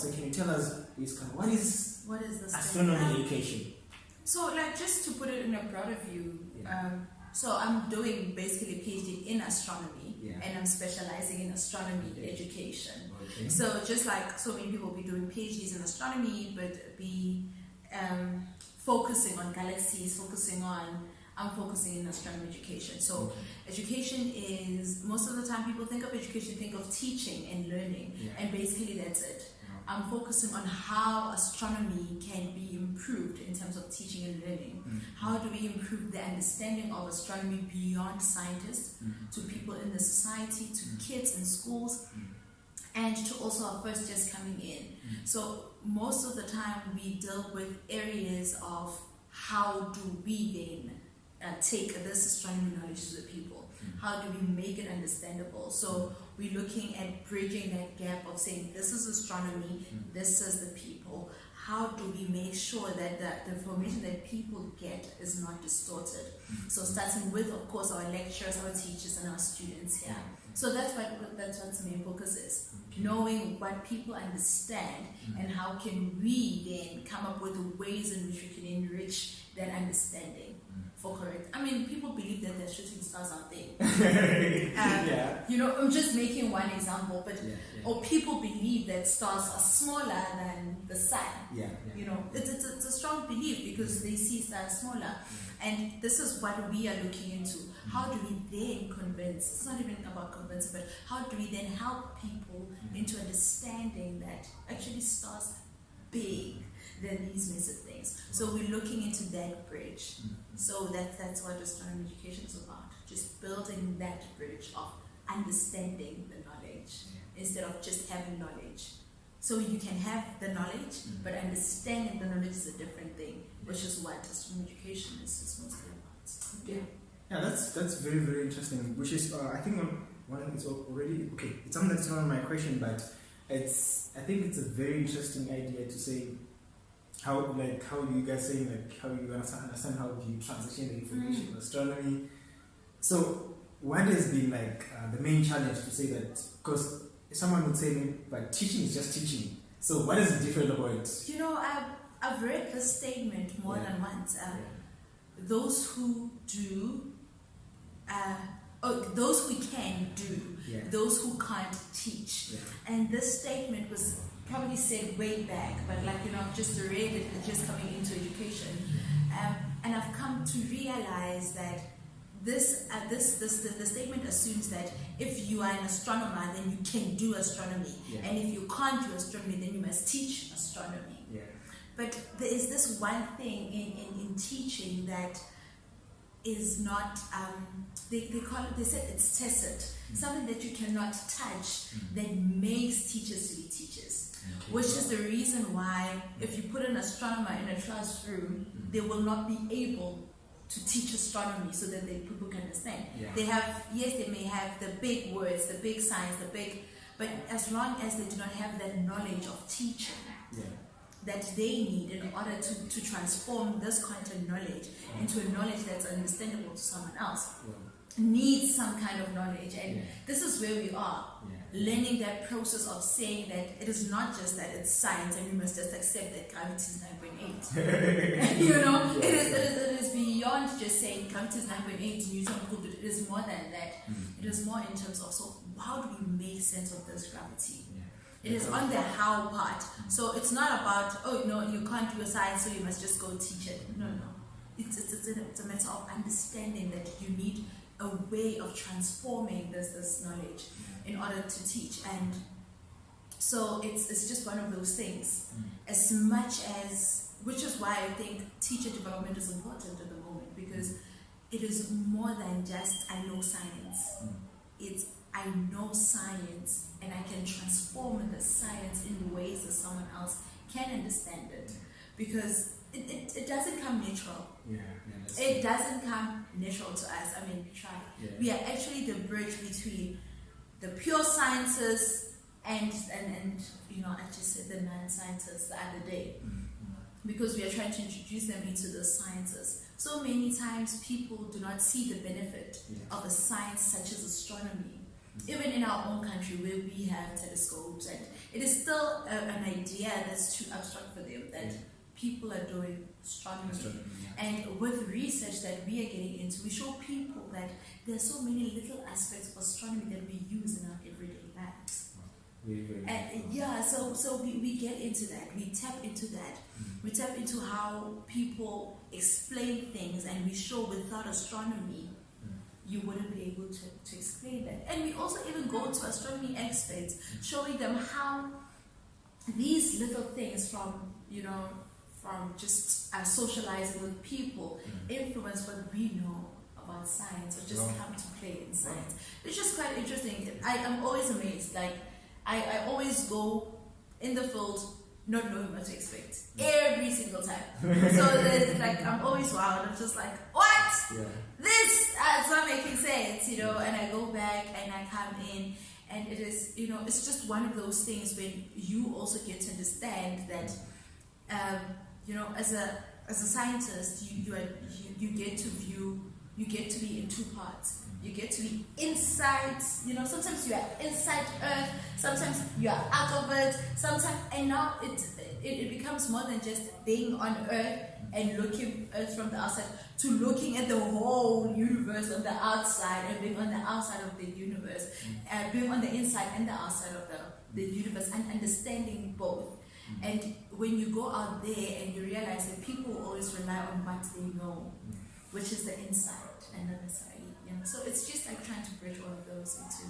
So can you tell us, what is this astronomy education? So, like, just to put it in a broader view, so I'm doing basically a PhD in astronomy, and I'm specializing in astronomy education. Okay. So just like so many people be doing PhDs in astronomy, but be focusing on galaxies, I'm focusing in astronomy education. So education is, most of the time people think of education, think of teaching and learning, and basically that's it. I'm focusing on how astronomy can be improved in terms of teaching and learning. How do we improve the understanding of astronomy beyond scientists, to people in the society, to kids in schools, and to also our first years coming in. So most of the time we deal with areas of how do we then take this astronomy knowledge to the people. How do we make it understandable? So we're looking at bridging that gap of saying this is astronomy, this is the people. How do we make sure that the information that people get is not distorted? So starting with, of course, our lecturers, our teachers, and our students here. So that's what the main focus is. Knowing what people understand and how can we then come up with ways in which we can enrich that understanding. For correct. I mean, people believe that there's shooting stars out there. You know, I'm just making one example, but or people believe that stars are smaller than the sun. You know, it's a strong belief because they see stars smaller, and this is what we are looking into. How do we then convince? It's not even about convincing, but how do we then help people into understanding that actually stars are big than these massive things? So we're looking into that bridge. So that's what astronomy education is about. Just building that bridge of understanding the knowledge instead of just having knowledge. So you can have the knowledge, but understanding the knowledge is a different thing, which is what astronomy education is mostly about. Yeah, that's very, very interesting. Which is, I think one of it's already okay. It's something that's not on my question, but I think it's a very interesting idea to say. How you guys saying how you understand how you transition the information in astronomy. So what has been the main challenge to say that? Because someone would say, but teaching is just teaching. So what is different about it? You know, I've read this statement more than once. Those who do, those who can do, those who can't teach. And this statement was probably said way back, but just read it, just coming into education, and I've come to realize that the statement assumes that if you are an astronomer, then you can do astronomy, and if you can't do astronomy, then you must teach astronomy. But there is this one thing in teaching that is not, they said it's tacit, something that you cannot touch that makes teachers to be teachers. Which is the reason why if you put an astronomer in a classroom, they will not be able to teach astronomy so that people can understand. They may have the big words, the big science, but as long as they do not have that knowledge of teaching that they need in order to transform this content knowledge into a knowledge that's understandable to someone else, needs some kind of knowledge. And this is where we are. Learning that process of saying that it is not just that it's science and we must just accept that gravity is 9.8. You know, it is beyond just saying gravity is 9.8, Newton proved it. It is more than that. It is more in terms of, so how do we make sense of this gravity? It is on the how part. So it's not about, you can't do a science, so you must just go teach it. No. It's a matter of understanding that you need a way of transforming this knowledge in order to teach. And so it's just one of those things. As much as, which is why I think teacher development is important at the moment, because it is more than just I know science. It's I know science and I can transform the science in ways that someone else can understand it. Because it doesn't come natural. It doesn't come natural to us. I mean, we try. We are actually the bridge between the pure sciences and I just said the non-sciences the other day. Because we are trying to introduce them into the sciences. So many times people do not see the benefit of a science such as astronomy even in our own country where we have telescopes, and it is still an idea that's too abstract for them, that people are doing astronomy. And with research that we are getting into, we show people that there are so many little aspects of astronomy that we use in our everyday lives. Very, very and so we get into that, we tap into that, we tap into how people explain things, and we show without astronomy you wouldn't be able to explain that. And we also even go to astronomy experts, showing them how these little things from just socializing with people influence what we know about science, or just come to play in science. It's just quite interesting. I am always amazed. Like, I always go in the field not knowing what to expect every single time. So there's like, I'm always wow, and I'm just like, what? This is not making sense, and I go back and I come in, and it is, it's just one of those things when you also get to understand that, as a scientist, you get to be in two parts. You get to be inside, sometimes you are inside Earth, sometimes you are out of it, and now it becomes more than just being on Earth and looking Earth from the outside, to looking at the whole universe on the outside, and being on the outside of the universe, being on the inside and the outside of the universe, and understanding both. And when you go out there and you realize that people always rely on what they know, which is the inside and not necessarily, so it's just like trying to bridge all of those into